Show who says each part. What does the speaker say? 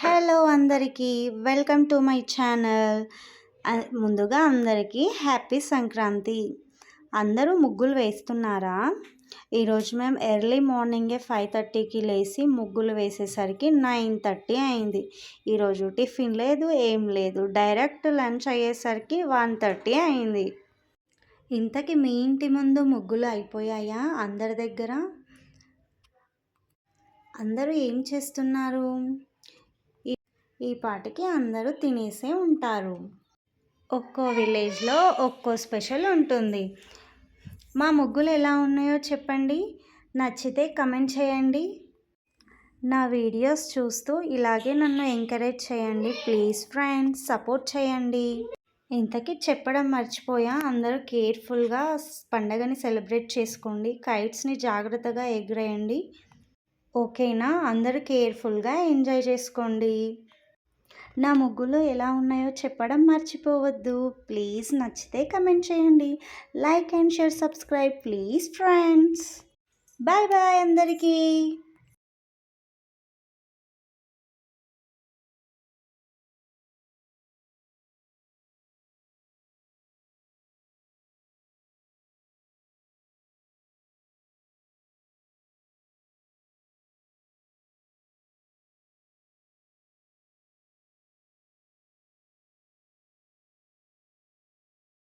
Speaker 1: Hello అందరికీ welcome to my channel. ముందుగా అందరికీ హ్యాపీ సంక్రాంతి. అందరూ ముగ్గులు వేస్తున్నారా? ఈరోజు మేము ఎర్లీ మార్నింగే 5:30కి లేచి ముగ్గులు వేసేసరికి 9:30 అయింది. ఈరోజు టిఫిన్ లేదు, ఏం లేదు, డైరెక్ట్ లంచ్ అయ్యేసరికి 1:30 అయింది. ఇంతకీ మీ ఇంటి ముందు ముగ్గులు అయిపోయాయా అందరి దగ్గర? అందరూ ఏం చేస్తున్నారు? ఈ పాటికి అందరూ తినేసే ఉంటారు. ఒక్కో విలేజ్లో ఒక్కో స్పెషల్ ఉంటుంది. మా ముగ్గులు ఎలా ఉన్నాయో చెప్పండి. నచ్చితే కమెంట్ చేయండి. నా వీడియోస్ చూస్తూ ఇలాగే నన్ను ఎంకరేజ్ చేయండి ప్లీజ్ ఫ్రెండ్స్, సపోర్ట్ చేయండి. ఇంతకీ చెప్పడం మర్చిపోయా, అందరూ కేర్ఫుల్గా పండగని సెలబ్రేట్ చేసుకోండి. కైట్స్ని జాగ్రత్తగా ఎగిరేయండి, ఓకేనా? అందరూ కేర్ఫుల్గా ఎంజాయ్ చేసుకోండి. నా ముగ్గులు ఎలా ఉన్నాయో చెప్పడం మర్చిపోవద్దు ప్లీజ్. నచ్చితే కమెంట్ చేయండి. Like and share, subscribe please friends. Bye bye అందరికీ.